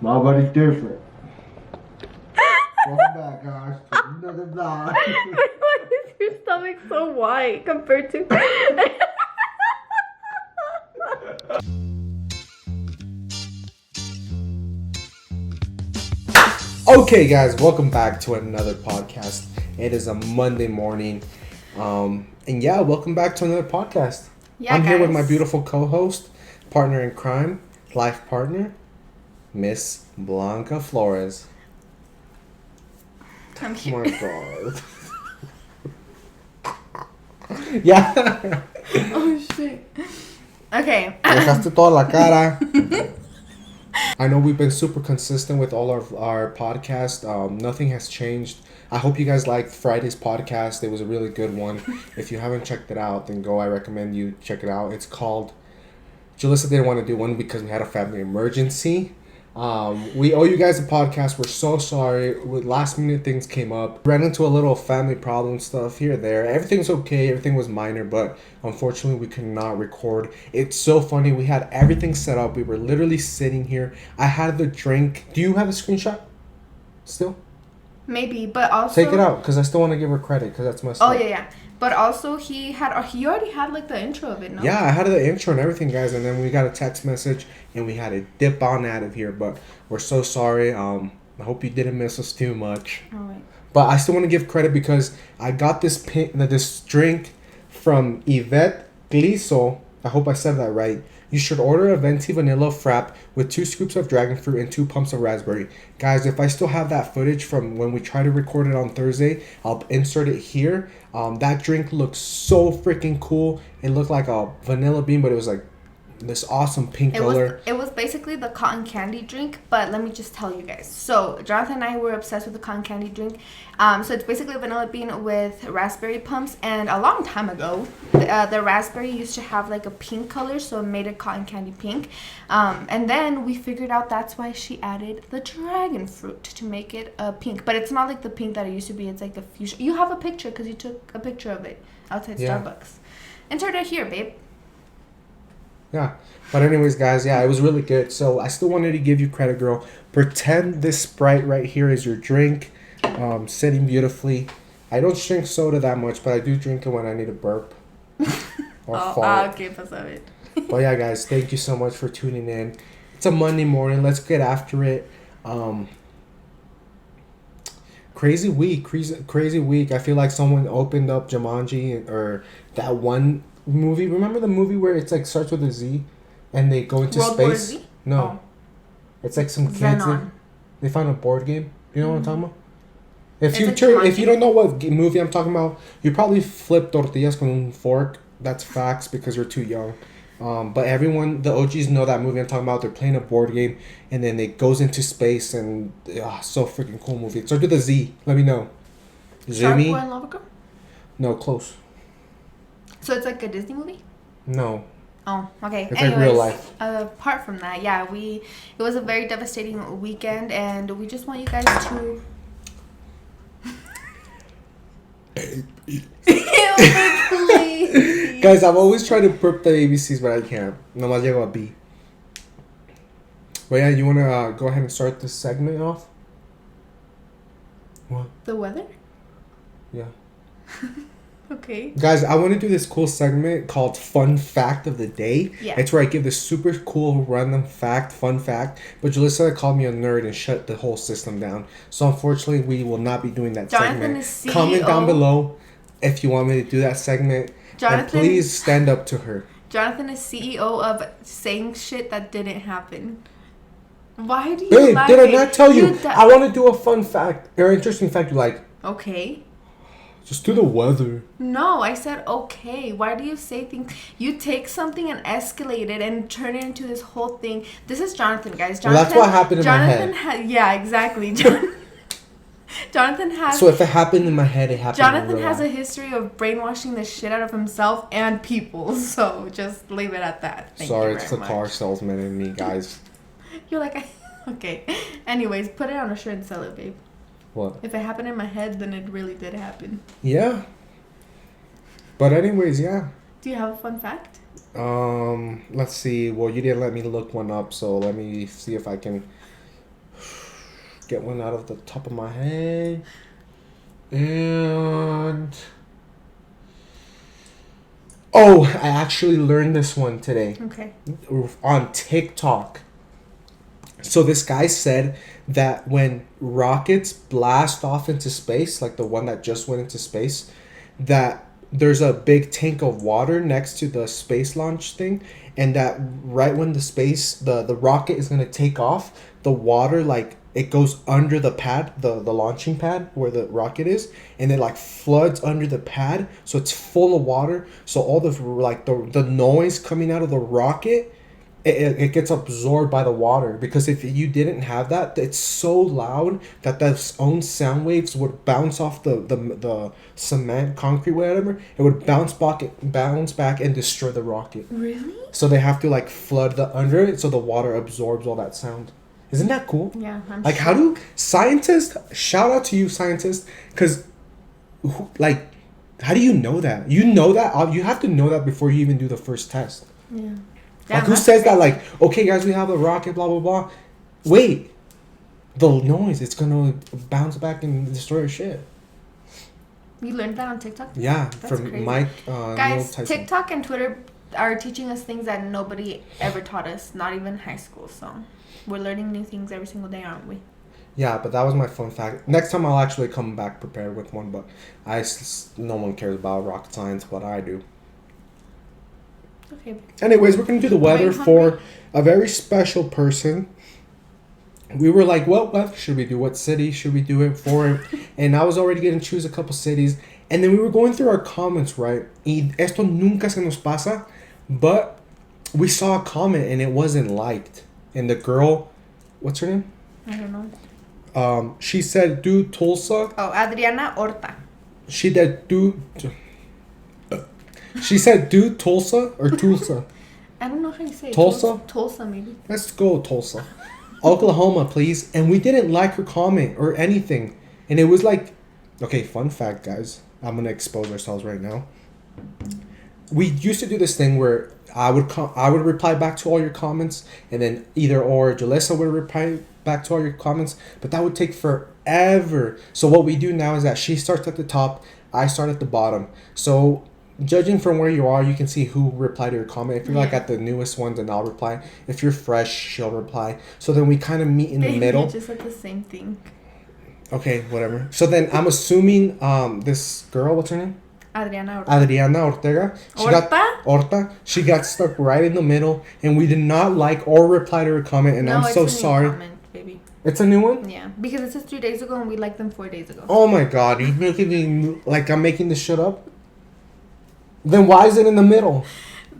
Nobody's different. Welcome back, guys, to another vlog. Why is your stomach so wide compared to... Okay, guys, welcome back to another podcast. It is a Monday morning, and yeah, welcome back to another podcast. Yeah, I'm here with guys. my beautiful co-host, partner in crime, life partner, Miss Blanca Flores. I'm Oh here. my god. Yeah. Oh, shit. Okay. Dejaste toda la cara. I know we've been super consistent with all of our podcasts. Nothing has changed. I hope you guys liked Friday's podcast. It was a really good one. If you haven't checked it out, then go. I recommend you check it out. It's called... Julissa didn't want to do one because we had a family emergency. We owe you guys a podcast. We're so sorry. With last minute things came up. Ran into a little family problem stuff here or there. Everything's okay. Everything was minor, but unfortunately we could not record. It's so funny. We had everything set up. We were literally sitting here. I had the drink. Do you have a screenshot still? Maybe, but also... Take it out because I still want to give her credit because that's my Oh, stuff. yeah. But also, he already had, like, the intro of it, no? Yeah, I had the intro and everything, guys, and then we got a text message and we had to dip on out of here. But we're so sorry. I hope you didn't miss us too much. All right. But I still want to give credit because I got this drink from Yvette Gliso. I hope I said that right. You should order a venti vanilla frap with 2 scoops of dragon fruit and 2 pumps of raspberry. Guys, if I still have that footage from when we tried to record it on Thursday, I'll insert it here. That drink looks so freaking cool. It looked like a vanilla bean, but it was like this awesome pink color. It was basically the cotton candy drink, but let me just tell you guys. So Jonathan and I were obsessed with the cotton candy drink. So it's basically a vanilla bean with raspberry pumps, and a long time ago, the raspberry used to have like a pink color, so it made it cotton candy pink. And then we figured out that's why she added the dragon fruit to make it pink. But it's not like the pink that it used to be. It's like the fuchsia. You have a picture because you took a picture of it outside Starbucks. Insert it here, babe. Yeah. But anyways, guys, yeah, it was really good. So I still wanted to give you credit, girl. Pretend this Sprite right here is your drink. Sitting beautifully. I don't drink soda that much, but I do drink it when I need a burp. Or fart. Okay, pass it. But yeah, guys, thank you so much for tuning in. It's a Monday morning. Let's get after it. Crazy week. I feel like someone opened up Jumanji or that one movie. Remember the movie where it's like starts with a Z and they go into World space? War Z? No. It's like some kids. Xenon. They find a board game. You know what I'm talking about? If It's you like if you don't know what movie I'm talking about, you probably flip tortillas con un fork. That's facts because you're too young. But everyone, the OGs know that movie I'm talking about. They're playing a board game, and then it goes into space, and so freaking cool movie. It starts with a Z. Let me know. Shark Boy Zoomy? and Lava Girl? No, close. So it's like a Disney movie? No. Oh, okay. It's like real life. Apart from that, yeah, it was a very devastating weekend, and we just want you guys to... Please. Guys, I've always tried to burp the ABCs, but I can't. Nomás llego a B. But yeah, you want to go ahead and start this segment off? What? The weather? Yeah. Okay. Guys, I want to do this cool segment called Fun Fact of the Day. Yeah. It's where I give this super cool random fun fact. But Julissa called me a nerd and shut the whole system down. So unfortunately, we will not be doing that Jonathan segment. is CEO. Comment down below if you want me to do that segment. And please stand up to her. Jonathan is CEO of saying shit that didn't happen. Why do you Babe, like did I it? not tell you? I want to do a fun fact or interesting fact. You're like, Okay. just do the weather. No, I said okay. Why do you say things? You take something and escalate it and turn it into this whole thing. This is Jonathan, guys. Jonathan, Well, that's what happened in my head. Yeah, exactly. Jonathan has... So if it happened in my head, it happened Jonathan in real has a life. history of brainwashing the shit out of himself and people. So just leave it at that. Thank Sorry, you it's very the car much. salesman in me, guys. You're like, okay. Anyways, put it on a shirt and sell it, babe. What? If it happened in my head, then it really did happen. Yeah. But anyways, yeah. Do you have a fun fact? Let's see. Well, you didn't let me look one up, so let me see if I can get one out of the top of my head. And oh, I actually learned this one today. Okay. On TikTok. So this guy said that when rockets blast off into space, like the one that just went into space, that there's a big tank of water next to the space launch thing, and that right when the rocket is going to take off, the water, like, it goes under the pad, the launching pad where the rocket is, and it like floods under the pad, so it's full of water, so all the like the noise coming out of the rocket, it gets absorbed by the water, because if you didn't have that, it's so loud that those own sound waves would bounce off the cement, concrete, whatever. It would bounce back and destroy the rocket. Really? So they have to like flood the under it so the water absorbs all that sound. Isn't that cool? Yeah. Like, how do scientists, shout out to you scientists, because like, how do you know that? You know that you have to know that before you even do the first test. Yeah. Like, who says that, like, okay, guys, we have the rocket, blah, blah, blah. Wait. The noise, it's going to bounce back and destroy your shit. You learned that on TikTok? Yeah, That's from crazy. Mike. Guys, Tyson. TikTok and Twitter are teaching us things that nobody ever taught us, not even high school. So we're learning new things every single day, aren't we? Yeah, but that was my fun fact. Next time I'll actually come back prepared with one, but no one cares about rocket science, but I do. Okay. Anyways, we're going to do the weather Are you hungry? for a very special person. We were like, what weather should we do? What city should we do it for? And I was already going to choose a couple cities. And then we were going through our comments, right? Y esto nunca se nos pasa. But we saw a comment and it wasn't liked. And the girl, what's her name? I don't know. She said, do Tulsa. Oh, Adriana Horta. She said, She said, do Tulsa or Tulsa? I don't know how you say it. Tulsa? Tulsa, maybe. Let's go Tulsa. Oklahoma, please. And we didn't like her comment or anything. And it was like, okay, fun fact, guys. I'm going to expose ourselves right now. We used to do this thing where I would reply back to all your comments, and then either or Julissa would reply back to all your comments, but that would take forever. So what we do now is that she starts at the top, I start at the bottom. So judging from where you are, you can see who replied to your comment. If you're like at the newest ones, then I'll reply. If you're fresh, she'll reply. So then we kind of meet in the middle. Just said the same thing. Okay, whatever. So then I'm assuming this girl, what's her name? Adriana Horta. Adriana Ortega. Horta. She got stuck right in the middle, and we did not like or reply to her comment, and I'm so sorry. Comment, baby. It's a new one? Yeah, because it says 3 days ago, and we liked them 4 days ago. Oh my god, you're making me like I'm making this shit up? Then why is it in the middle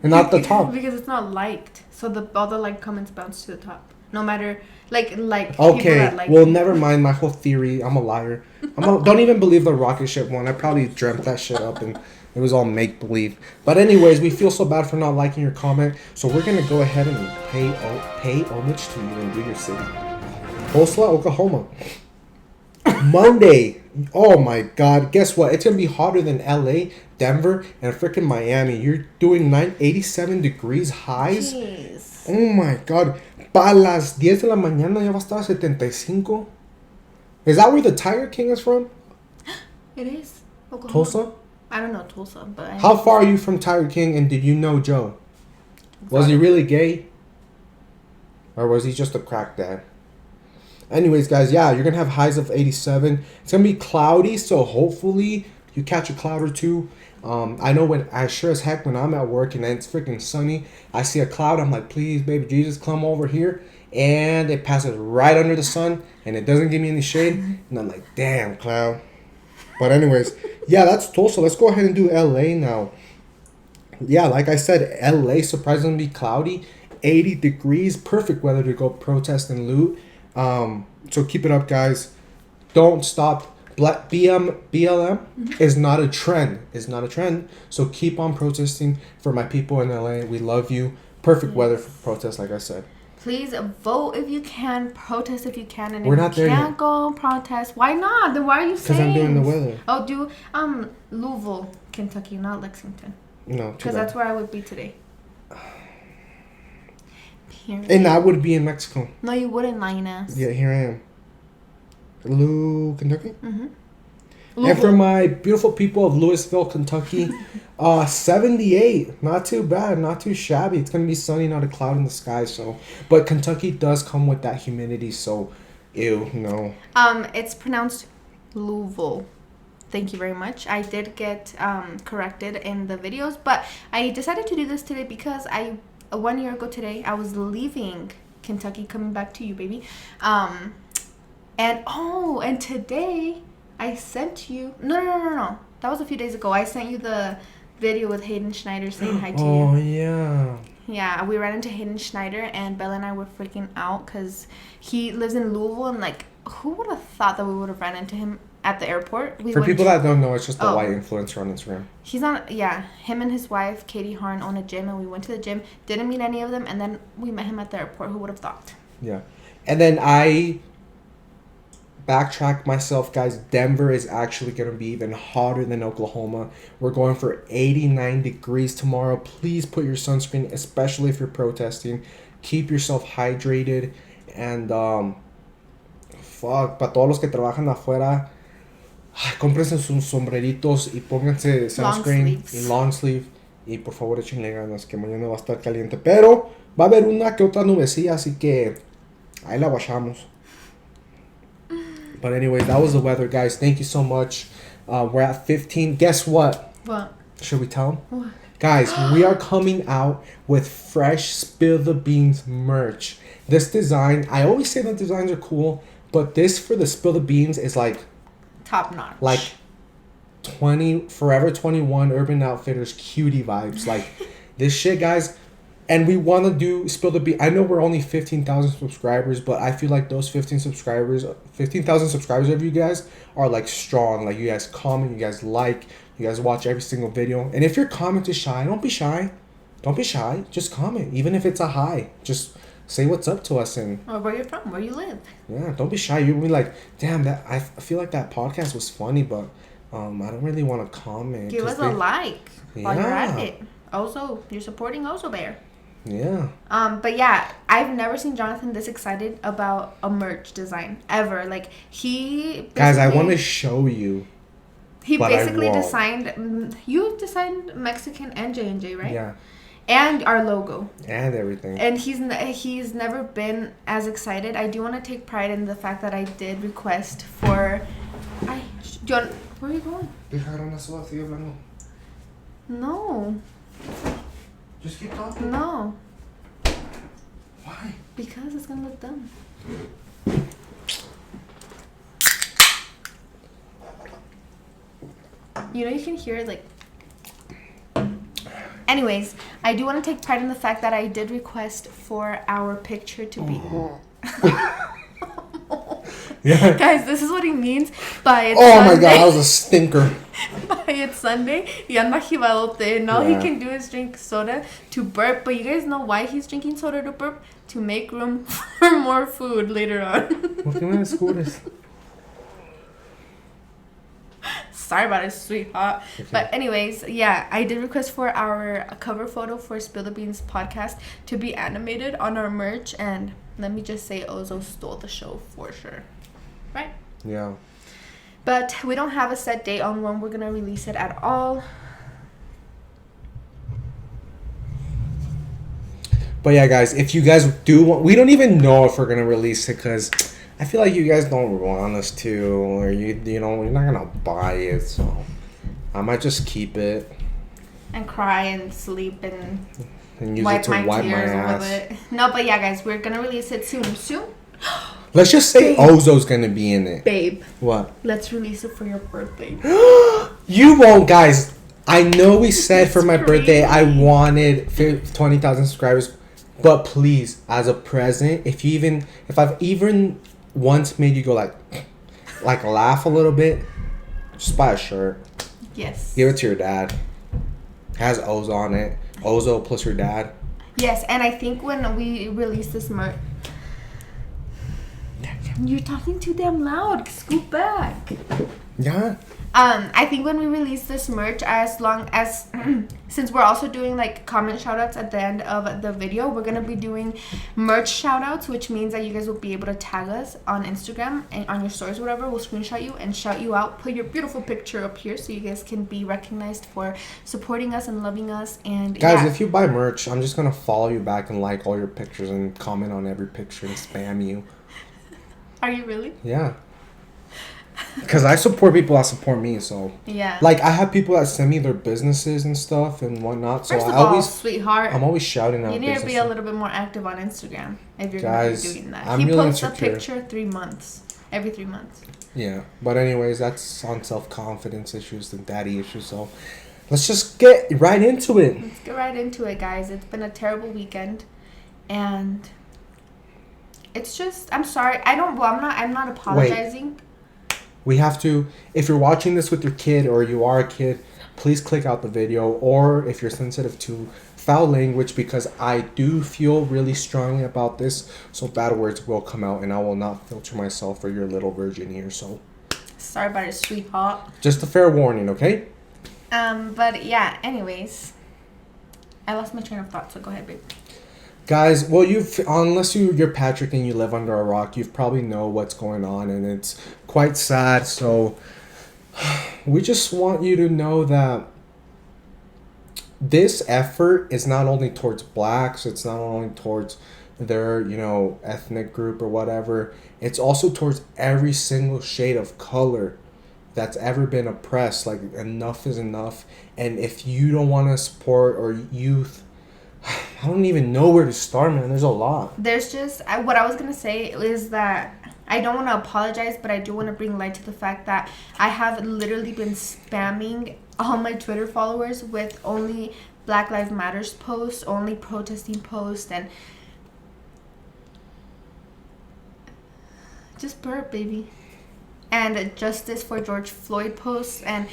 and not the top? Because it's not liked, so all the like comments bounce to the top. No matter like okay, like well, never mind my whole theory. I'm a liar. Don't even believe the rocket ship one. I probably dreamt that shit up and it was all make believe. But anyways, we feel so bad for not liking your comment, so we're gonna go ahead and pay homage to you and do your city. Tulsa, Oklahoma. Monday. Oh my god, guess what? It's gonna be hotter than LA, Denver, and freaking Miami. You're doing 87 degrees highs. Jeez. Oh my god. Para las 10 de la mañana ya va a estar 75. Is that where the Tiger King is from? It is. Oklahoma. Tulsa? I don't know Tulsa, but How far are you from Tiger King, and did you know Joe? Was he really gay? Or was he just a crack dad? Anyways, guys, yeah, you're going to have highs of 87. It's going to be cloudy, so hopefully you catch a cloud or two. I know sure as heck when I'm at work and it's freaking sunny, I see a cloud, I'm like, please, baby Jesus, come over here. And it passes right under the sun, and it doesn't give me any shade. And I'm like, damn, cloud. But anyways, yeah, that's Tulsa. Let's go ahead and do LA now. Yeah, like I said, LA surprisingly cloudy, 80 degrees, perfect weather to go protest and loot. So keep it up, guys. Don't stop. BLM is not a trend. It's not a trend. So keep on protesting for my people in LA. We love you. Perfect weather for protest, like I said. Please vote if you can, protest if you can, and We're if not you there can't yet. go protest, why not? Then why are you saying? Because I'm doing the weather. Oh, do Louisville, Kentucky, not Lexington. No, Because that's where I would be today. Period. And I would be in Mexico. No, you wouldn't, lying ass. Yeah, here I am. Kentucky. Mm-hmm. And for my beautiful people of Louisville, Kentucky, 78. Not too bad, not too shabby. It's gonna be sunny, not a cloud in the sky. So, but Kentucky does come with that humidity. So, ew, no. It's pronounced Louisville. Thank you very much. I did get corrected in the videos, but I decided to do this today because 1 year ago today I was leaving Kentucky, coming back to you, baby. And today I sent you. No. That was a few days ago. I sent you the video with Hayden Schneider saying hi to you. Oh yeah. Yeah, we ran into Hayden Schneider, and Bella and I were freaking out because he lives in Louisville, and like, who would have thought that we would have ran into him at the airport? For people that don't know, it's just a white influencer on Instagram. He's on, yeah. Him and his wife, Katie Harn, own a gym, and we went to the gym. Didn't meet any of them, and then we met him at the airport. Who would have thought? Yeah, and then I backtrack myself, guys. Denver is actually going to be even hotter than Oklahoma. We're going for 89 degrees tomorrow. Please put your sunscreen, especially if you're protesting. Keep yourself hydrated. And para todos los que trabajan afuera, cómprense sus sombreritos y pónganse sunscreen y long sleeve. Y por favor échenle ganas, que mañana va a estar caliente. Pero va a haber una que otra nubecilla, así que ahí la bajamos. But anyways, that was the weather, guys. Thank you so much. We're at 15. Guess what? What? Should we tell them? What? Guys, we are coming out with fresh Spill the Beans merch. This design, I always say the designs are cool, but this for the Spill the Beans is like top notch. Like 20 Forever 21 Urban Outfitters cutie vibes. Like this shit, guys. And we want to do Spill the Beans. I know we're only 15,000 subscribers, but I feel like those 15,000 subscribers of you guys are like strong. Like you guys comment, you guys like, you guys watch every single video. And if your comment is shy, don't be shy. Don't be shy. Just comment. Even if it's a hi. Just say what's up to us and or where you're from, where you live. Yeah, don't be shy. You'll be like, damn, that I feel like that podcast was funny, but I don't really want to comment. Give us a like while you're at it. Also, you're supporting Ozo Bear. Yeah. But yeah, I've never seen Jonathan this excited about a merch design ever. Like guys, I want to show you. He basically designed. You designed Mexican and J&J, right? Yeah. And our logo. And everything. And he's never been as excited. I do want to take pride in the fact that I did request for. John, where are you going? No. Just keep talking. No. Why? Because it's gonna look dumb. You know, you can hear it like. Anyways, I do want to take pride in the fact that I did request for our picture to be. Yeah. Guys, this is what he means by it's Oh Sunday. my god, that was a stinker. By it's Sunday, y anda jibadote, and all he can do is drink soda to burp. But you guys know why he's drinking soda to burp? To make room for more food later on. Sorry about it, sweetheart. Okay. But anyways, yeah, I did request for our cover photo for Spill the Beans podcast to be animated on our merch, and let me just say Ozo stole the show for sure. Right? Yeah. But we don't have a set date on when we're going to release it at all. But yeah, guys, if you guys do want... We don't even know if we're going to release it because I feel like you guys don't want us to. Or, you know, you're not going to buy it. So I might just keep it. And cry and sleep and use it to wipe my ass. With it. No, but yeah, guys, we're going to release it soon. Soon? Let's just say Ozo's gonna be in it. Babe. What? Let's release it for your birthday. You won't, guys. I know we said for my birthday I wanted 20,000 subscribers, but please, as a present, if I've even once made you go like laugh a little bit, just buy a shirt. Yes. Give it to your dad. It has Ozo on it. Ozo plus your dad. Yes, and I think when we release this merch. You're talking too damn loud. Scoot back. Yeah. I think when we release this merch, as long as since we're also doing like comment shout outs at the end of the video, we're gonna be doing merch shout outs, which means that you guys will be able to tag us on Instagram and on your stories or whatever. We'll screenshot you and shout you out, put your beautiful picture up here so you guys can be recognized for supporting us and loving us. And guys, if you buy merch, I'm just gonna follow you back and like all your pictures and comment on every picture and spam you. Are you really? Yeah. Because I support people that support me, so yeah. Like I have people that send me their businesses and stuff and whatnot. So First of I all, always, sweetheart, I'm always shouting out. you need to be businesses. a little bit more active on Instagram if you're Guys, gonna be doing that. I'm He really posts insecure. a picture every 3 months. Yeah, but anyways, that's on self-confidence issues and daddy issues. So let's just get right into it. Let's get right into it, guys. It's been a terrible weekend, and it's just, I'm sorry. I'm not apologizing. We have to, if you're watching this with your kid or you are a kid, please click out the video. Or if you're sensitive to foul language, because I do feel really strongly about this, so bad words will come out and I will not filter myself for your little virgin here. So sorry about it, sweetheart. just a fair warning, okay? But yeah, anyways, I lost my train of thought, so go ahead, babe. Guys, well, unless you're Patrick and you live under a rock, you probably know what's going on, and it's quite sad. So we just want you to know that this effort is not only towards blacks, it's not only towards their, ethnic group or whatever. It's also towards every single shade of color that's ever been oppressed. Like, enough is enough. And if you don't want to support or youth, I don't even know where to start, man. There's a lot. There's just, what I was going to say is that I don't want to apologize, but I do want to bring light to the fact that I have literally been spamming all my Twitter followers with only Black Lives Matters posts, only protesting posts, and just burp, baby. And justice for George Floyd posts, and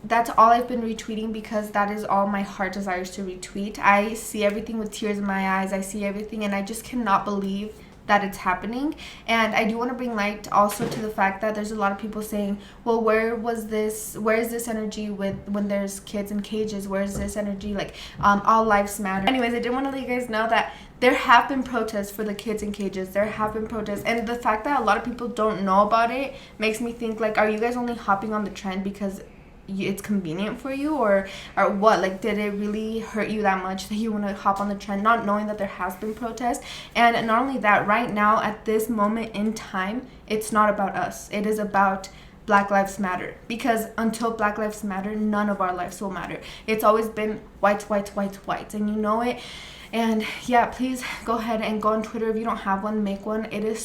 that's all I've been retweeting because that is all my heart desires to retweet. I see everything with tears in my eyes. I see everything, and I just cannot believe that it's happening. And I do want to bring light also to the fact that there's a lot of people saying, well, where is this energy when there's kids in cages? Where is this energy? Like, all lives matter. Anyways, I did want to let you guys know that there have been protests for the kids in cages. There have been protests. And the fact that a lot of people don't know about it makes me think, like, are you guys only hopping on the trend because it's convenient for you, or what? Like, did it really hurt you that much that you want to hop on the trend, not knowing that there has been protest? And not only that, right now at this moment in time, it's not about us. It is about Black Lives Matter, because until Black Lives Matter, none of our lives will matter. It's always been whites, and you know it. And yeah, please go ahead and go on Twitter. If you don't have one, make one. It has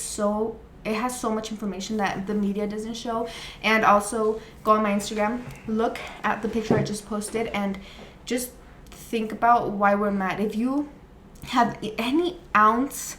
so much information that the media doesn't show. And also go on my Instagram, look at the picture I just posted, and just think about why we're mad. If you have any ounce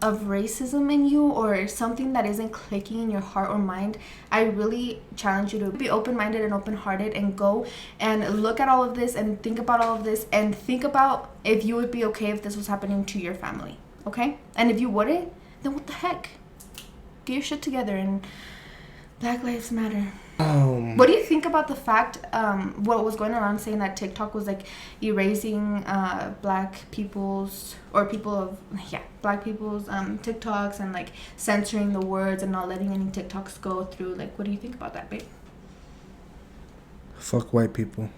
of racism in you, or something that isn't clicking in your heart or mind, I really challenge you to be open-minded and open-hearted and go and look at all of this and think about all of this, and think about if you would be okay if this was happening to your family, okay? And if you wouldn't, then what the heck? Get your shit together, and Black Lives Matter. What do you think about the fact, what was going around saying that TikTok was like erasing black people's TikToks, and like censoring the words and not letting any TikToks go through? Like, what do you think about that, babe? Fuck white people.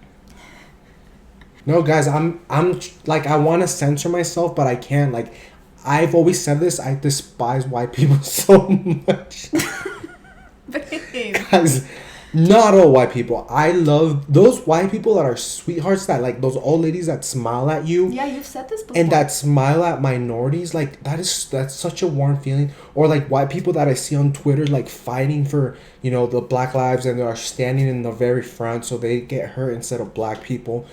No, guys, I'm like, I want to censor myself, but I can't. Like, I've always said this, I despise white people so much. Guys, not all white people. I love those white people that are sweethearts, that like those old ladies that smile at you. Yeah, you've said this before. And that smile at minorities, like that's such a warm feeling. Or like white people that I see on Twitter, like fighting for, the black lives, and they are standing in the very front so they get hurt instead of black people.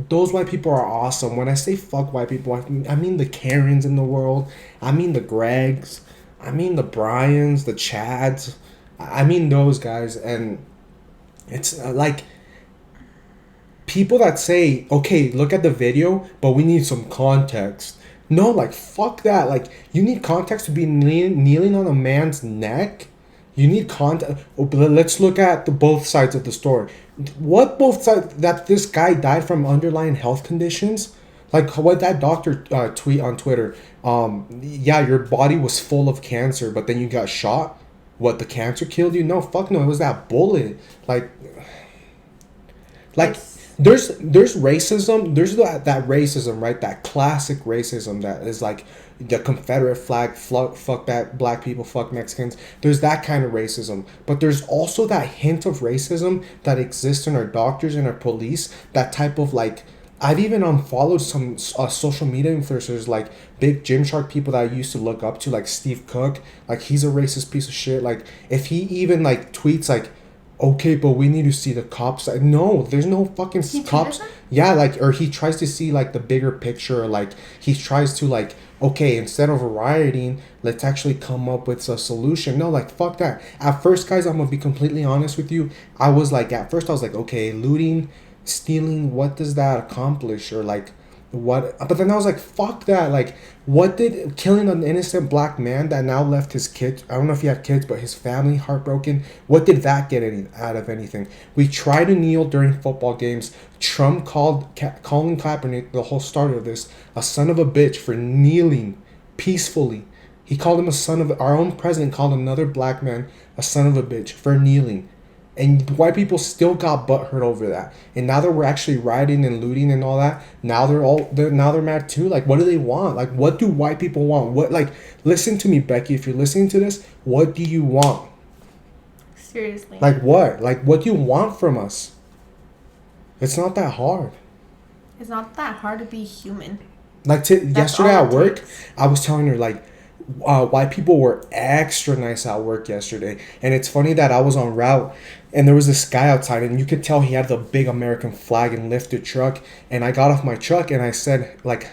Those white people are awesome. When I say fuck white people, I mean the Karens in the world. I mean the Gregs. I mean the Bryans, the Chads. I mean those guys. And it's like people that say, okay, look at the video, but we need some context. No, like, fuck that. Like, you need context to be kneeling on a man's neck. You need context. Oh, but let's look at the both sides of the story. What both sides? That this guy died from underlying health conditions? Like, what that doctor tweet on Twitter. Yeah, your body was full of cancer, but then you got shot. What, the cancer killed you? No, fuck no. It was that bullet. Like there's racism. There's that racism, right? That classic racism that is like the Confederate flag, fuck that black people, fuck Mexicans. There's that kind of racism, but there's also that hint of racism that exists in our doctors and our police. That type of like, I've even unfollowed some social media influencers, like big Gymshark people that I used to look up to, like Steve Cook. Like, he's a racist piece of shit. Like, if he even like tweets like, okay, but we need to see the cops. Like, no, there's no fucking cops. Yeah, like, or he tries to see like the bigger picture. Or, like, he tries to like, okay, instead of rioting, let's actually come up with a solution. No, like, fuck that. At first, guys, I'm gonna be completely honest with you. I was like, okay, looting, stealing, what does that accomplish? Or like, what? But then I was like, fuck that. Like, what did killing an innocent black man that now left his kids, I don't know if he had kids, but his family heartbroken, what did that get out of anything? We try to kneel during football games. Trump called Colin Kaepernick, the whole start of this, a son of a bitch for kneeling peacefully. He called him a son of, our own president called another black man a son of a bitch for kneeling. And white people still got butthurt over that. And now that we're actually rioting and looting and all that, now they're mad too. Like, what do they want? Like, what do white people want? What, like, listen to me, Becky. If you're listening to this, what do you want? Seriously. Like, what? Like, what do you want from us? It's not that hard. It's not that hard to be human. Like, yesterday at work, I was telling her, like, white people were extra nice at work yesterday. And it's funny that I was en route and there was this guy outside and you could tell he had the big American flag and lifted truck. And I got off my truck and I said, like,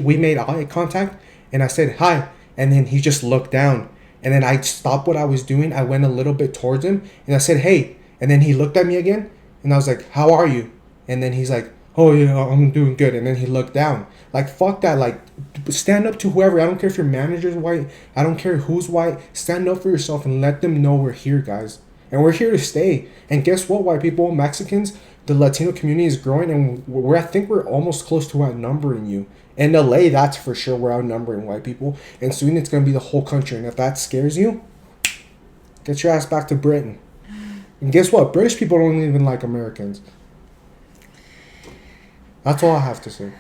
we made eye contact and I said hi, and then he just looked down. And then I stopped what I was doing. I went a little bit towards him and I said, hey. And then he looked at me again and I was like, how are you? And then he's like, oh yeah, I'm doing good. And then he looked down. Like, fuck that. Like, stand up to whoever. I don't care if your manager's white. I don't care who's white. Stand up for yourself and let them know we're here, guys. And we're here to stay. And guess what, white people, Mexicans, the Latino community is growing, and I think we're almost close to outnumbering you. In LA, that's for sure, we're outnumbering white people. And soon it's going to be the whole country. And if that scares you, get your ass back to Britain. And guess what? British people don't even like Americans. That's all I have to say.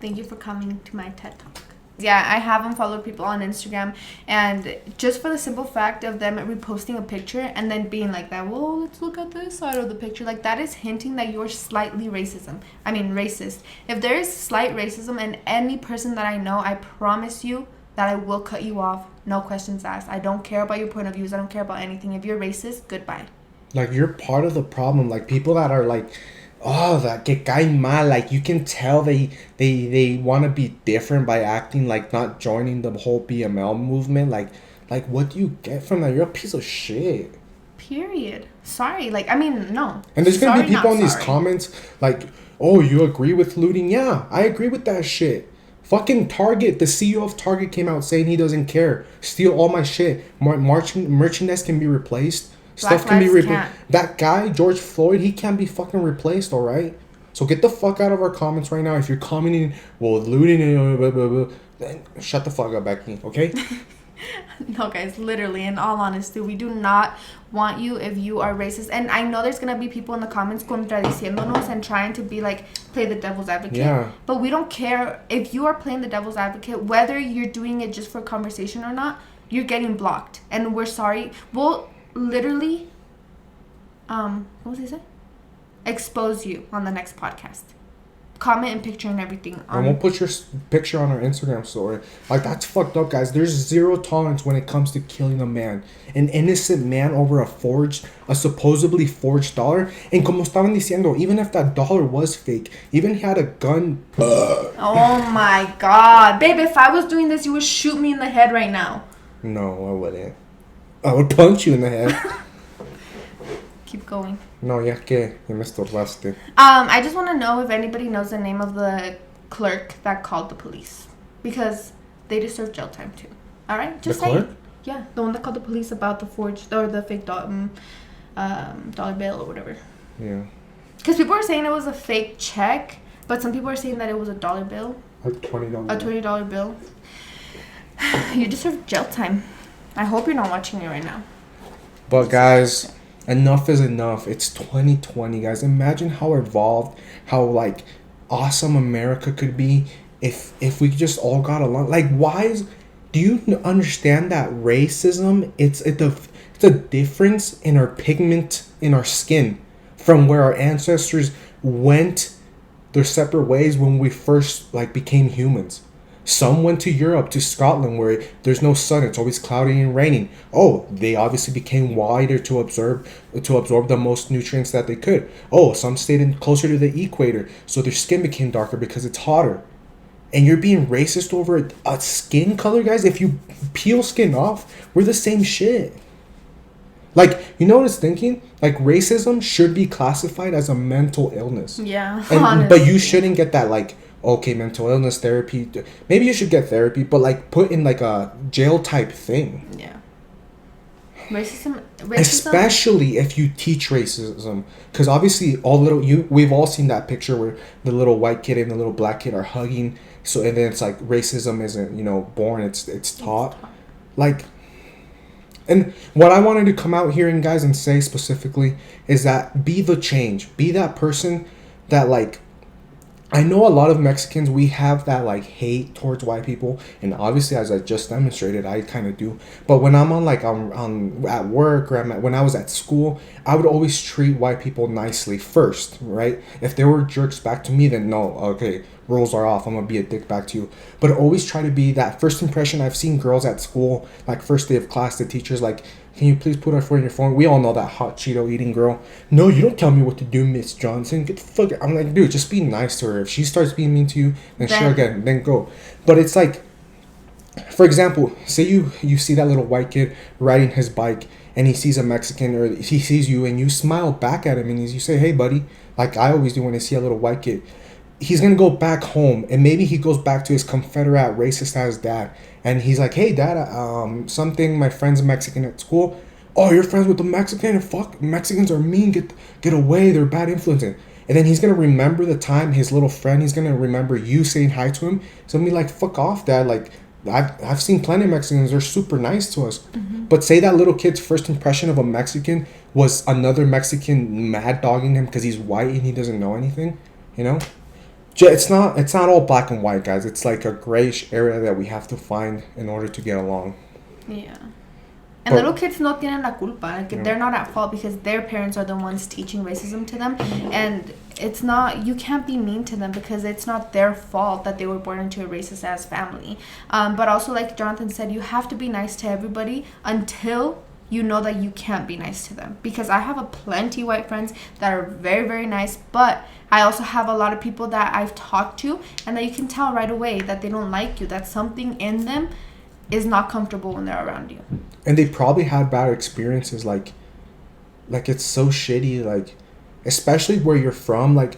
Thank you for coming to my TED Talk. Yeah, I have unfollowed people on Instagram, and just for the simple fact of them reposting a picture and then being like that, well, let's look at this side of the picture. Like, that is hinting that you're slightly racist. If there is slight racism in any person that I know, I promise you that I will cut you off. No questions asked. I don't care about your point of views. I don't care about anything. If you're racist, goodbye. Like, you're part of the problem. Like, people that are like, oh, that que cae mal, like, you can tell they want to be different by acting like not joining the whole BML movement. Like what do you get from that? You're a piece of shit. Period. Sorry. Like, I mean, no. And there's gonna be people in these comments like, oh, you agree with looting? Yeah, I agree with that shit. Fucking Target, the CEO of Target came out saying he doesn't care. Steal all my shit. Merchandise can be replaced. Stuff can be replaced. That guy, George Floyd, he can't be fucking replaced, all right? So get the fuck out of our comments right now. If you're commenting, well, looting, blah, blah, blah, then shut the fuck up, Becky, okay? No, guys, literally, in all honesty, we do not want you if you are racist. And I know there's going to be people in the comments contradiciéndonos and trying to be like, play the devil's advocate. Yeah. But we don't care if you are playing the devil's advocate, whether you're doing it just for conversation or not, you're getting blocked. And we're sorry. We'll literally what was it? Expose you on the next podcast. Comment and picture and everything. And we'll put your picture on our Instagram story. Like, that's fucked up, guys. There's zero tolerance when it comes to killing a man. An innocent man over a supposedly forged dollar. And como estaban diciendo, even if that dollar was fake, even he had a gun. Oh my god. Babe, if I was doing this, you would shoot me in the head right now. No, I wouldn't. I would punch you in the head. Keep going. No, ya me estorbaste. I just want to know if anybody knows the name of the clerk that called the police. because they deserve jail time too. All right, just The say it. clerk? Yeah, the one that called the police about the forged or the fake dollar bill or whatever. Yeah. Because people are saying it was a fake check, but some people are saying that it was a dollar bill, A $20. a $20 bill. You deserve jail time. I hope you're not watching it right now. But guys, enough is enough. It's 2020, guys. Imagine how evolved, how like awesome America could be if we just all got along. Like, do you understand that racism? It's a difference in our pigment in our skin from where our ancestors went their separate ways when we first like became humans. Some went to Europe, to Scotland, where there's no sun. It's always cloudy and raining. Oh, they obviously became wider to absorb the most nutrients that they could. Oh, some stayed in closer to the equator, so their skin became darker because it's hotter. And you're being racist over a skin color, guys? If you peel skin off, we're the same shit. Like, you know what I was thinking? Like, racism should be classified as a mental illness. Yeah, But you shouldn't get that, like, okay, mental illness therapy. Maybe you should get therapy, but like put in like a jail type thing. Yeah. Racism. Especially if you teach racism, because obviously we've all seen that picture where the little white kid and the little black kid are hugging. So and then it's like racism isn't born, it's taught. Like, and what I wanted to come out here and guys and say specifically is that be the change, be that person that like. I know a lot of Mexicans, we have that like hate towards white people, and obviously as I just demonstrated, I kind of do. But when I'm on at work or when I was at school, I would always treat white people nicely first, right? If they were jerks back to me, then no, okay, rules are off. I'm gonna be a dick back to you. But always try to be that first impression. I've seen girls at school, like first day of class, the teacher's like, can you please put our phone in your phone? We all know that hot Cheeto eating girl. No, you don't tell me what to do, Miss Johnson. Get the fuck out. I'm like, dude, just be nice to her. If she starts being mean to you, then go. But it's like, for example, say you see that little white kid riding his bike and he sees a Mexican or he sees you and you smile back at him and you say, hey, buddy, like I always do when I see a little white kid. He's going to go back home and maybe he goes back to his Confederate racist ass dad. And he's like, hey, dad, my friend's Mexican at school. Oh, you're friends with the Mexican? Fuck, Mexicans are mean. Get away. They're bad influence. And then he's going to remember the time his little friend, he's going to remember you saying hi to him. So be like, fuck off, dad. Like, I've seen plenty of Mexicans. They're super nice to us. Mm-hmm. But say that little kid's first impression of a Mexican was another Mexican mad dogging him because he's white and he doesn't know anything, It's not all black and white, guys. It's like a grayish area that we have to find in order to get along. Yeah. And little kids no tienen la culpa. Like, they're not at fault because their parents are the ones teaching racism to them. And it's not, you can't be mean to them because it's not their fault that they were born into a racist ass family. But also, like Jonathan said, you have to be nice to everybody until you know that you can't be nice to them. Because I have plenty white friends that are very, very nice, but I also have a lot of people that I've talked to and that you can tell right away that they don't like you, that something in them is not comfortable when they're around you. And they probably had bad experiences, like it's so shitty, like especially where you're from. Like,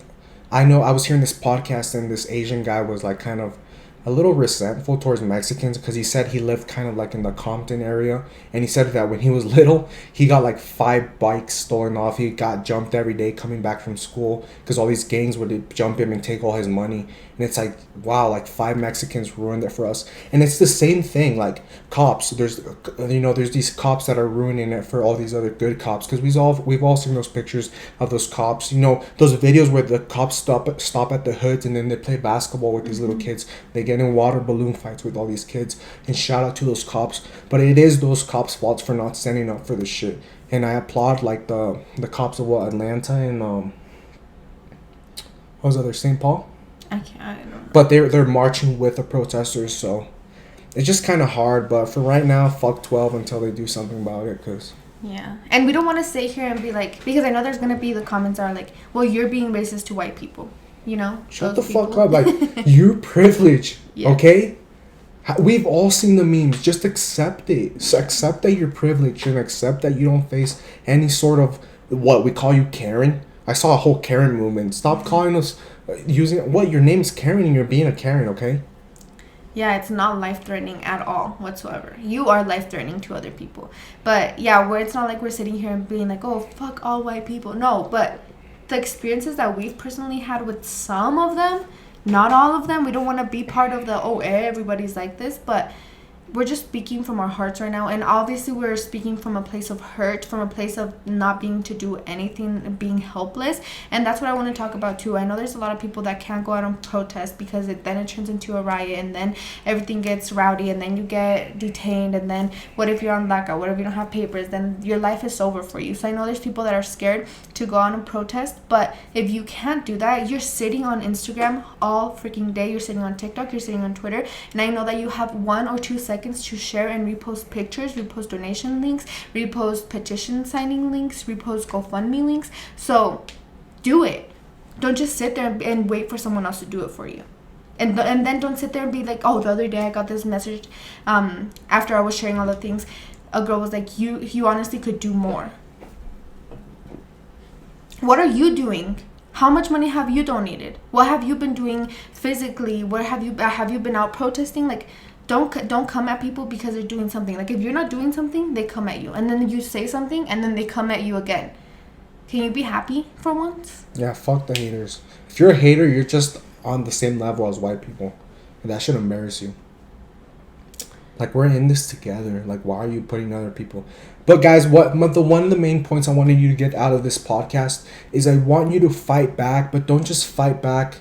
I know I was hearing this podcast and this Asian guy was like kind of a little resentful towards Mexicans because he said he lived kind of like in the Compton area, and he said that when he was little he got like 5 bikes stolen off. He got jumped every day coming back from school because all these gangs would jump him and take all his money. And it's like, wow, like 5 Mexicans ruined it for us. And it's the same thing, like cops. There's these cops that are ruining it for all these other good cops, because we've all seen those pictures of those cops, those videos where the cops stop at the hoods and then they play basketball with these little kids. They get in water balloon fights with all these kids. And shout out to those cops, but it is those cops' faults for not standing up for this shit. And I applaud like the cops of Atlanta and what was the other, St. Paul? I don't know. But they're marching with the protesters, so it's just kind of hard. But for right now, fuck 12 until they do something about it, because... Yeah. And we don't want to sit here and be like... Because I know there's going to be the comments are like, well, you're being racist to white people. Shut the fuck up. Like, you're privileged, okay? We've all seen the memes. Just accept it. So accept that you're privileged and accept that you don't face any sort of... What, we call you Karen? I saw a whole Karen movement. Stop calling us... your name's Karen and you're being a Karen, okay? Yeah, it's not life-threatening at all whatsoever. You are life-threatening to other people. But yeah, where it's not like we're sitting here and being like, oh, fuck all white people. No, but the experiences that we've personally had with some of them, not all of them, we don't want to be part of the, oh, everybody's like this, but we're just speaking from our hearts right now, and obviously we're speaking from a place of hurt, from a place of not being to do anything, being helpless. And that's what I want to talk about too. I know there's a lot of people that can't go out and protest because then it turns into a riot, and then everything gets rowdy, and then you get detained, and then what if you're on blackout, what if you don't have papers, then your life is over for you. So I know there's people that are scared to go out and protest, but if you can't do that, you're sitting on Instagram all freaking day, you're sitting on TikTok, you're sitting on Twitter, and I know that you have 1 or 2 seconds to share and repost pictures, repost donation links, repost petition signing links, repost GoFundMe links. So do it. Don't just sit there and wait for someone else to do it for you. And then don't sit there and be like, oh, the other day I got this message after I was sharing all the things. A girl was like, you honestly could do more. What are you doing? How much money have you donated? What have you been doing physically? Where have you been out protesting? Like, don't come at people because they're doing something. Like, if you're not doing something, they come at you, and then you say something, and then they come at you again. Can you be happy for once? Yeah, fuck the haters. If you're a hater, you're just on the same level as white people, and that should embarrass you. Like, we're in this together. Like, why are you putting other people? But guys, one of the main points I wanted you to get out of this podcast is I want you to fight back, but don't just fight back.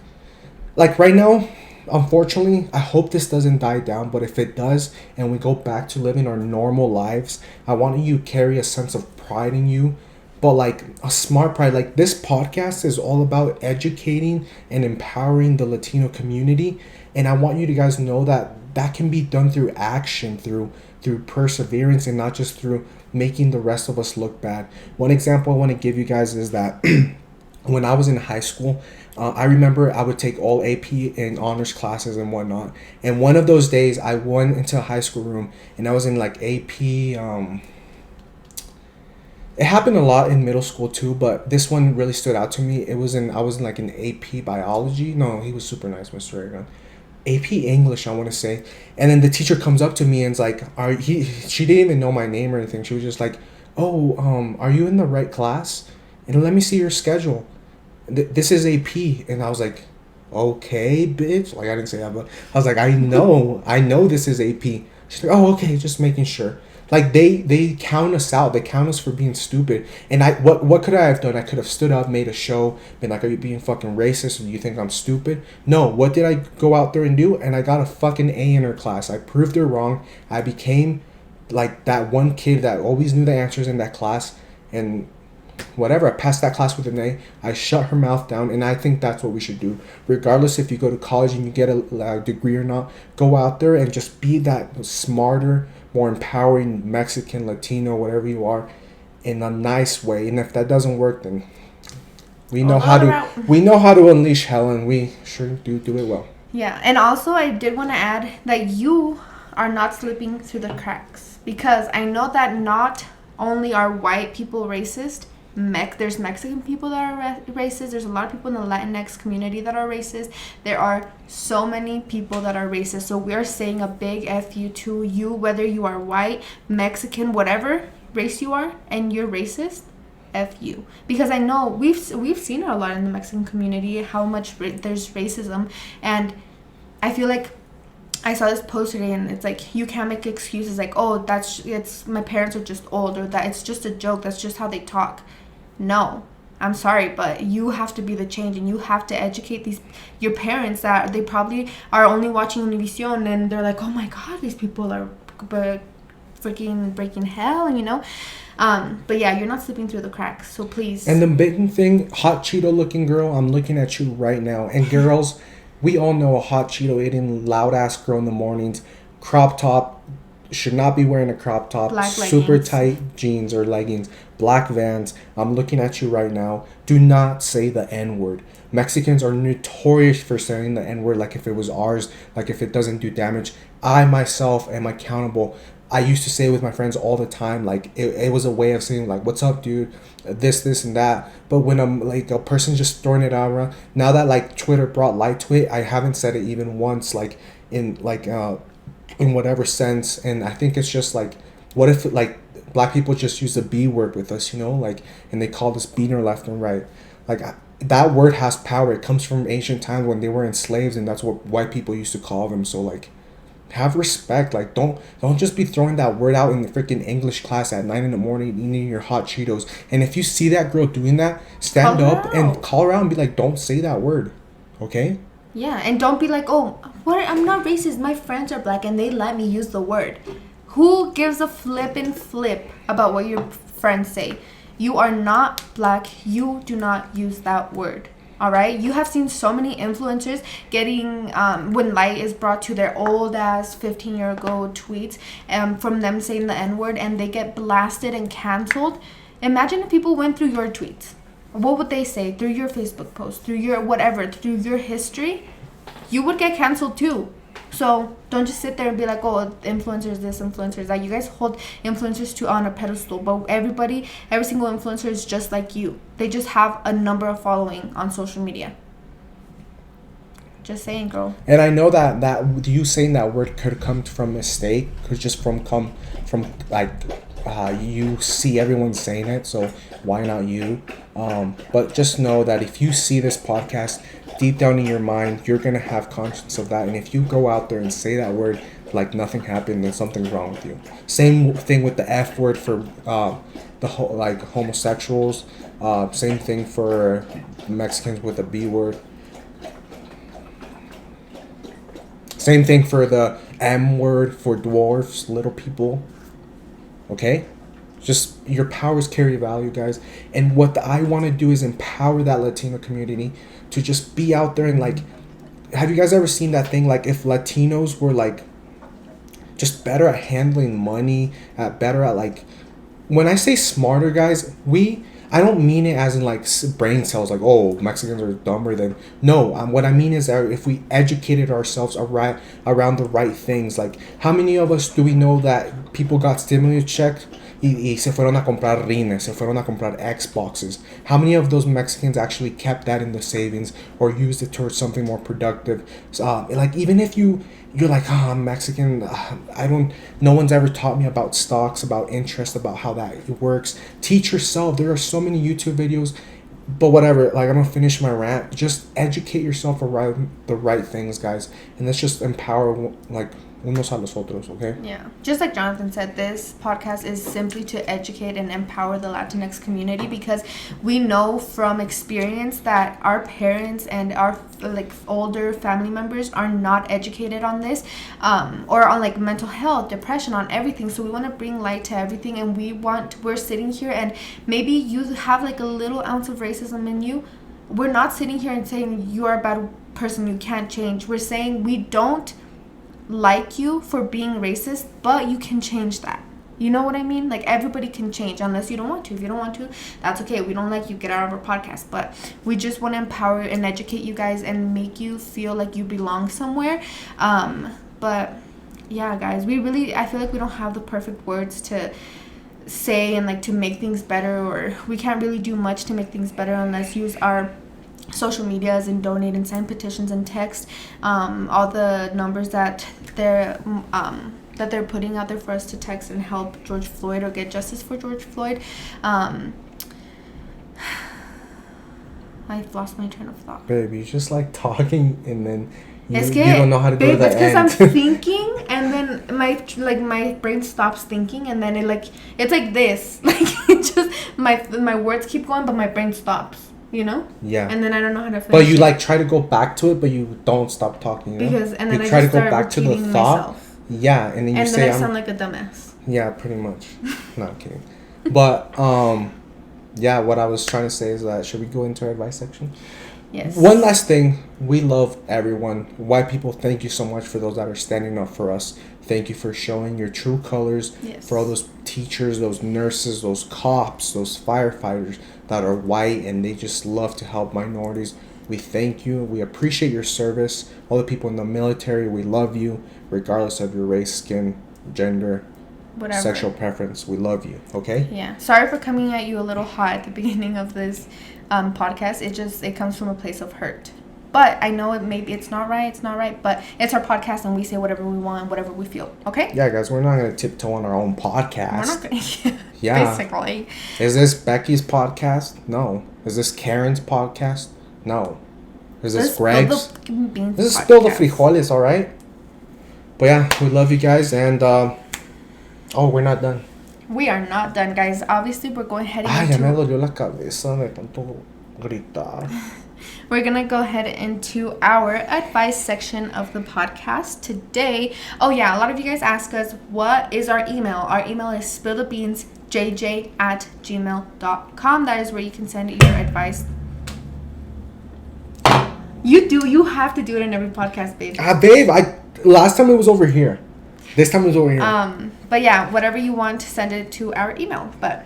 Like right now, unfortunately, I hope this doesn't die down, but if it does and we go back to living our normal lives, I want you to carry a sense of pride in you, but like a smart pride. Like, this podcast is all about educating and empowering the Latino community, and I want you to guys know that can be done through action, through perseverance, and not just through making the rest of us look bad. One example I want to give you guys is that when I was in high school, I remember I would take all AP and honors classes and whatnot. And one of those days, I went into a high school room, and I was in like AP. It happened a lot in middle school too, but this one really stood out to me. I was in like an AP biology. No, he was super nice, Mr. Aragon. AP English, I want to say. And then the teacher comes up to me and is like, she didn't even know my name or anything. She was just like, oh, are you in the right class? And let me see your schedule. This is AP. And I was like, okay, bitch. Like, I didn't say that, but I was like, I know this is AP. She's like, oh, okay, just making sure. Like, they count us out. They count us for being stupid. And what could I have done? I could have stood up, made a show, been like, are you being fucking racist? Do you think I'm stupid? No. What did I go out there and do? And I got a fucking A in her class. I proved her wrong. I became like that one kid that always knew the answers in that class. And whatever, I passed that class with an A. I shut her mouth down, and I think that's what we should do. Regardless if you go to college and you get a degree or not, go out there and just be that smarter, more empowering Mexican, Latino, whatever you are, in a nice way. And if that doesn't work, then we know how to unleash hell, and we sure do it well. Yeah, and also I did want to add that you are not slipping through the cracks, because I know that not only are white people racist, there's Mexican people that are racist. There's a lot of people in the Latinx community that are racist. There are so many people that are racist. So we are saying a big F you to you, whether you are white, Mexican, whatever race you are, and you're racist. F you. Because I know we've seen it a lot in the Mexican community, how much there's racism. And I feel like I saw this post today, and it's like, you can't make excuses like, oh, it's my parents are just old, or that it's just a joke, that's just how they talk. No, I'm sorry, but you have to be the change, and you have to educate your parents that they probably are only watching Univision, and they're like, oh my god, these people are freaking breaking hell, you know. But yeah, you're not slipping through the cracks, so please. And the big thing, hot Cheeto looking girl, I'm looking at you right now. And girls, we all know a hot Cheeto eating loud ass girl in the mornings, crop top, should not be wearing a crop top, black super leggings. tight jeans or leggings, black Vans. I'm looking at you right now. Do not say the N-word. Mexicans are notorious for saying the N-word like if it was ours, like if it doesn't do damage. I myself am accountable. I used to say it with my friends all the time, like it was a way of saying like, what's up, dude, this and that. But when I'm like, a person just throwing it out around, now that like Twitter brought light to it, I haven't said it even once. Like, in like in whatever sense. And I think it's just like, what if like black people just use the B word with us, you know, like, and they call us beaner left and right. Like that word has power. It comes from ancient times when they were enslaved, and that's what white people used to call them. So like, have respect. Like, don't just be throwing that word out in the freaking English class at 9 a.m. eating your hot Cheetos. And if you see that girl doing that, stand Call her up and out. call her out and be like, don't say that word, okay? Yeah, and don't be like, oh, what? I'm not racist. My friends are black and they let me use the word. Who gives a flip about what your friends say? You are not black. You do not use that word. All right. You have seen so many influencers getting when light is brought to their old ass 15-year-ago tweets from them saying the N-word, and they get blasted and canceled. Imagine if people went through your tweets. What would they say through your Facebook post, through your whatever, through your history? You would get canceled too. So don't just sit there and be like, oh, influencers this, influencers that. You guys hold influencers on a pedestal, but every single influencer is just like you. They just have a number of following on social media. Just saying, girl. And I know that you saying that word could come from mistake, could just come from like you see everyone saying it, so why not you? But just know that if you see this podcast, deep down in your mind, you're gonna have conscience of that. And if you go out there and say that word like nothing happened, then something's wrong with you. Same thing with the F word for like homosexuals. Same thing for Mexicans with the B word. Same thing for the M word for dwarfs, little people. Okay? Just your powers carry value, guys. And what I want to do is empower that Latino community to just be out there and like, have you guys ever seen that thing? Like, if Latinos were like just better at handling money, better at like, when I say smarter, guys, I don't mean it as in like brain cells, like, oh, Mexicans are dumber than. No, what I mean is that if we educated ourselves around the right things, like how many of us do we know that people got stimulus check y se fueron a comprar rines, se fueron a comprar Xboxes? How many of those Mexicans actually kept that in the savings or used it towards something more productive? Like, even if you're like, oh, I'm Mexican, no one's ever taught me about stocks, about interest, about how that works. Teach yourself. There are so many YouTube videos, but whatever, like, I'm gonna finish my rant. Just educate yourself around the right things, guys, and let's just empower, like, unos a los otros, okay? Yeah. Just like Jonathan said, this podcast is simply to educate and empower the Latinx community, because we know from experience that our parents and our like older family members are not educated on this, or on like mental health, depression, on everything. So we want to bring light to everything, and we're sitting here, and maybe you have like a little ounce of racism in you. We're not sitting here and saying you are a bad person, you can't change. We're saying we don't like you for being racist, but you can change that. You know what I mean? Like, everybody can change unless you don't want to. If you don't want to, that's okay. We don't like you, get out of our podcast. But we just want to empower and educate you guys and make you feel like you belong somewhere. But yeah, guys, I feel like we don't have the perfect words to say and like to make things better, or we can't really do much to make things better unless use our social medias and donate and sign petitions and text all the numbers that they're putting out there for us to text and help George Floyd, or get justice for George Floyd. I've lost my train of thought. Babe, you just like talking and then you You don't know how to go to the it's because end. I'm thinking, and then my brain stops thinking, and then it's like this, like it just my words keep going, but my brain stops. You know? Yeah. And then I don't know how to finish. But you like try to go back to it, but you don't stop talking. You know? Because and then you I try just to go start back to the repeating thought. myself. Yeah, and then you say I sound like a dumbass. Yeah, pretty much. Not kidding. But yeah, what I was trying to say is that, should we go into our advice section? Yes. One last thing, we love everyone. White people, thank you so much for those that are standing up for us. Thank you for showing your true colors. Yes. For all those teachers, those nurses, those cops, those firefighters that are white and they just love to help minorities. We thank you. We appreciate your service. All the people in the military, we love you, regardless of your race, skin, gender, whatever, sexual preference. We love you. Okay? Yeah. Sorry for coming at you a little hot at the beginning of this podcast. It comes from a place of hurt. But I know maybe it's not right, but it's our podcast and we say whatever we want, whatever we feel, okay? Yeah, guys, we're not going to tiptoe on our own podcast. We're not gonna, Yeah. basically. Is this Becky's podcast? No. Is this Karen's podcast? No. Is this Greg's? This is Spill the Frijoles, alright? But yeah, we love you guys, and we're not done. We are not done, guys. Obviously, we're going heading Ya me into... dolió la cabeza de tanto gritar. We're going to go ahead into our advice section of the podcast today. Oh, yeah. A lot of you guys ask us, what is our email? Our email is spillthebeansjj@gmail.com. That is where you can send your advice. You have to do it in every podcast, babe. Babe, last time it was over here. This time it was over here. But yeah, whatever you want, send it to our email. But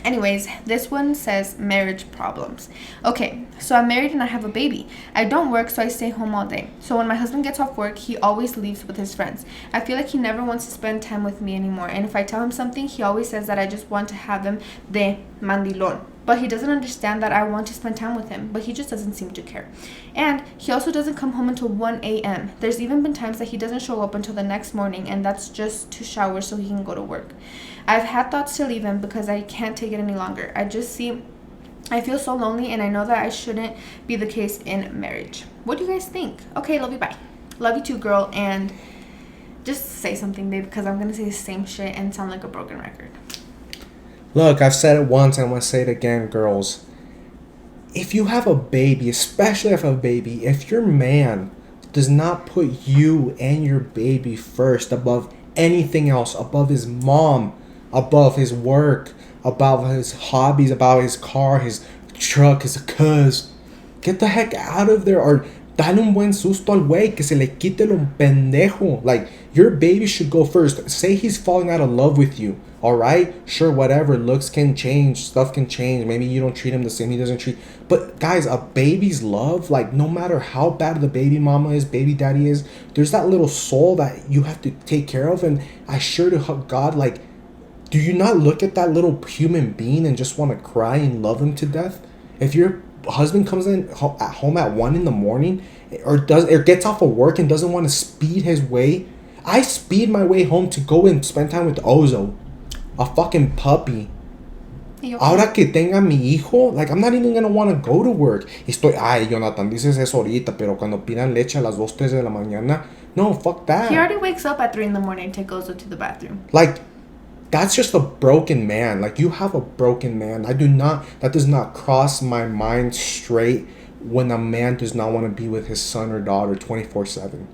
anyways, this one says marriage problems. Okay, so I'm married and I have a baby. I don't work, so I stay home all day. So when my husband gets off work, he always leaves with his friends. I feel like he never wants to spend time with me anymore. And if I tell him something, he always says that I just want to have him de mandilón. But he doesn't understand that I want to spend time with him, but he just doesn't seem to care. And he also doesn't come home until 1 a.m. There's even been times that he doesn't show up until the next morning, and that's just to shower so he can go to work. I've had thoughts to leave him because I can't take it any longer. I feel so lonely, and I know that I shouldn't be the case in marriage. What do you guys think? Okay, love you, bye. Love you too, girl, and just say something, babe, because I'm going to say the same shit and sound like a broken record. Look, I've said it once and I'm going to say it again, girls. If you have a baby, especially if you have a baby, if your man does not put you and your baby first above anything else, above his mom, above his work, above his hobbies, about his car, his truck, his cuz, get the heck out of there, or dale un buen susto al güey, que se le quite lo pendejo. Like, your baby should go first. Say he's falling out of love with you. Alright? Sure, whatever. Looks can change. Stuff can change. Maybe you don't treat him the same. He doesn't treat... But, guys, a baby's love, like, no matter how bad the baby mama is, baby daddy is, there's that little soul that you have to take care of. And I sure to God, like, do you not look at that little human being and just want to cry and love him to death? If your husband comes in at home at 1 a.m. or gets off of work and doesn't want to speed his way, I speed my way home to go and spend time with Ozo, a fucking puppy. Ahora que tenga mi hijo, like, I'm not even gonna want to go to work. Ay, Jonathan, dices eso ahorita, pero cuando pidan leche a las 2, 3 de la mañana, no, fuck that. He already wakes up at 3 in the morning to take Ozo to the bathroom. Like, that's just a broken man. Like, you have a broken man. That does not cross my mind straight when a man does not want to be with his son or daughter 24/7.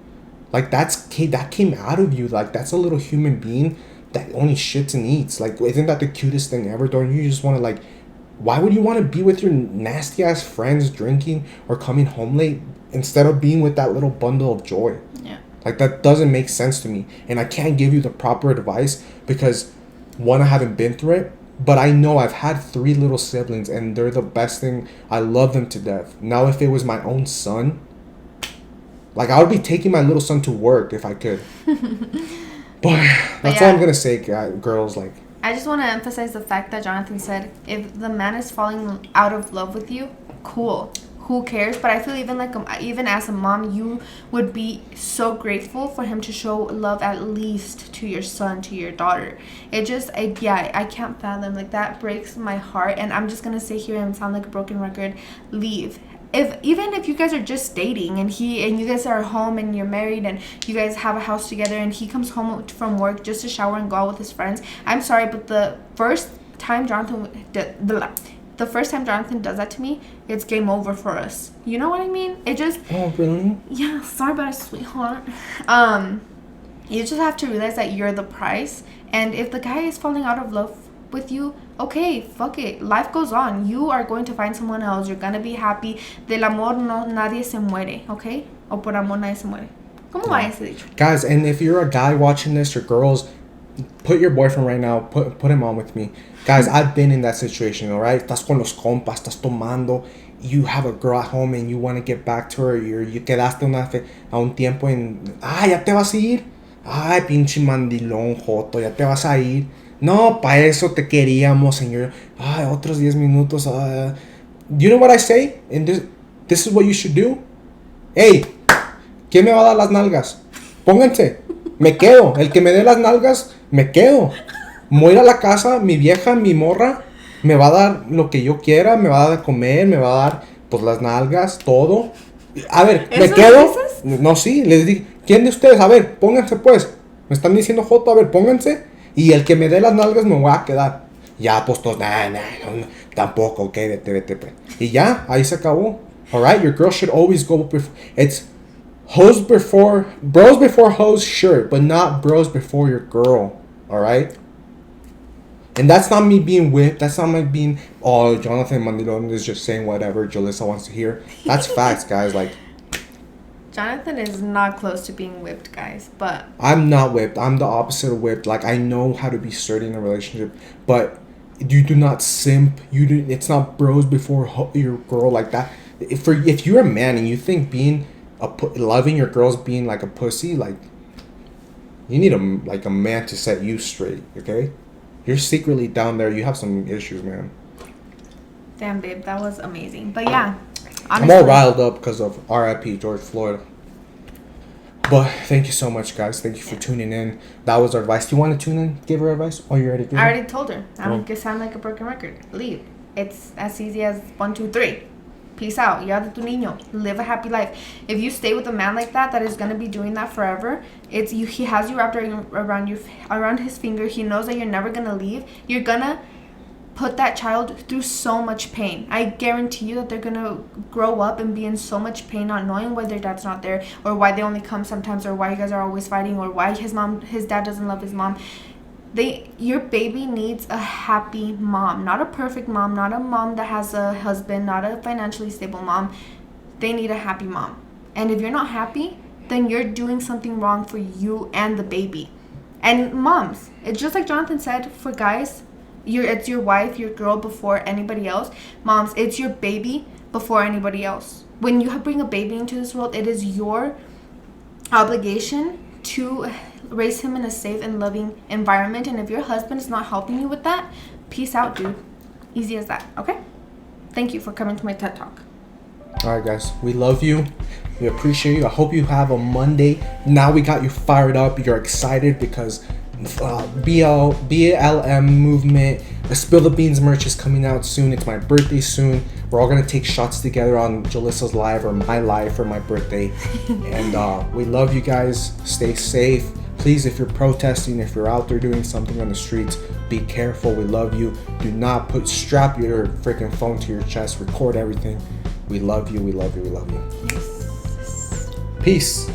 Like, that came out of you. Like, that's a little human being that only shits and eats. Like, isn't that the cutest thing ever? Don't you just want to, like, why would you want to be with your nasty ass friends drinking or coming home late instead of being with that little bundle of joy? Yeah. Like, that doesn't make sense to me. And I can't give you the proper advice because, one, I haven't been through it, but I know I've had 3 little siblings and they're the best thing. I love them to death. Now, if it was my own son, like, I would be taking my little son to work if I could. But that's all I'm going to say, girls. Like, I just want to emphasize the fact that Jonathan said, if the man is falling out of love with you, cool. Who cares? But I feel even as a mom, you would be so grateful for him to show love at least to your son, to your daughter. I can't fathom. Like, that breaks my heart. And I'm just going to sit here and sound like a broken record. Leave. Even if you guys are just dating and you guys are home and you're married and you guys have a house together and he comes home from work just to shower and go out with his friends, I'm sorry, but the first time Jonathan does that to me, it's game over for us. You know what I mean? It just... Oh, really? Yeah, sorry about it, sweetheart. You just have to realize that you're the price. And if the guy is falling out of love with you, okay, fuck it. Life goes on. You are going to find someone else. You're going to be happy. Del amor nadie se muere, okay? O por amor nadie se muere. ¿Cómo va ese dicho? Guys, and if you're a guy watching this, or girls, put your boyfriend right now, put him on with me. Guys, I've been in that situation, all right? Estás con los compas, estás tomando, you have a girl at home and you want to get back to her, you quedaste a un tiempo en, ya te vas a ir. Ay, pinche mandilón, joto, ya te vas a ir. No, pa' eso te queríamos, señor. Otros 10 minutos. You know what I say? And this is what you should do. Hey, ¿quién me va a dar las nalgas? Pónganse. Me quedo. El que me dé las nalgas, me quedo. Voy a ir a la casa, mi vieja, mi morra, me va a dar lo que yo quiera, me va a dar de comer, me va a dar, pues, las nalgas, todo. A ver, ¿me ¿Eso quedo? dices? No, sí, les dije, ¿quién de ustedes? A ver, pónganse pues. Me están diciendo joto, a ver, pónganse. Y el que me dé las nalgas me voy a quedar. Ya, pues todos, no, tampoco, ok, vete, pues. Y ya, ahí se acabó. Alright, your girl should always go before. It's bros before hoes, sure, but not bros before your girl. Alright? And that's not me being whipped. That's not me being, oh, Jonathan Mandilon is just saying whatever Julissa wants to hear. That's facts, guys. Like, Jonathan is not close to being whipped, guys, but I'm not whipped. I'm the opposite of whipped. Like, I know how to be sturdy in a relationship, but you do not simp. You do. It's not bros before your girl like that. If you're a man and you think being loving your girls being like a pussy, like, you need a man to set you straight. Okay, you're secretly down there. You have some issues, man. damn, babe, that was amazing. But yeah, I'm honestly, all riled up because of R.I.P. George Floyd. But thank you so much, guys. Thank you for tuning in. That was our advice. Do you want to tune in? Give her advice? Oh, you already did? I already told her. I don't sound like a broken record. Leave. It's as easy as 1, 2, 3. Peace out. Ya de tu niño. Live a happy life. If you stay with a man like that is gonna be doing that forever, it's you. He has you wrapped around his finger. He knows that you're never gonna leave. You're gonna put that child through so much pain. I guarantee you that they're gonna grow up and be in so much pain, not knowing why their dad's not there, or why they only come sometimes, or why you guys are always fighting, or why his dad doesn't love his mom. Your baby needs a happy mom, not a perfect mom, not a mom that has a husband, not a financially stable mom. They need a happy mom. And if you're not happy, then you're doing something wrong for you and the baby. And moms, it's just like Jonathan said, for guys, it's your wife, your girl before anybody else. Moms, it's your baby before anybody else. When you bring a baby into this world, it is your obligation to raise him in a safe and loving environment. And if your husband is not helping you with that, peace out, dude. Easy as that. Okay? Thank you for coming to my TED Talk. All right, guys. We love you. We appreciate you. I hope you have a Monday. Now we got you fired up. You're excited because BLM movement, the Spill the Beans merch is coming out soon. It's my birthday soon. We're all gonna take shots together on Jalissa's live or my live for my birthday. And we love you guys. Stay safe. Please, if you're protesting, if you're out there doing something on the streets, be careful. We love you. Do not strap your freaking phone to your chest. Record everything. We love you. We love you. We love you. Peace.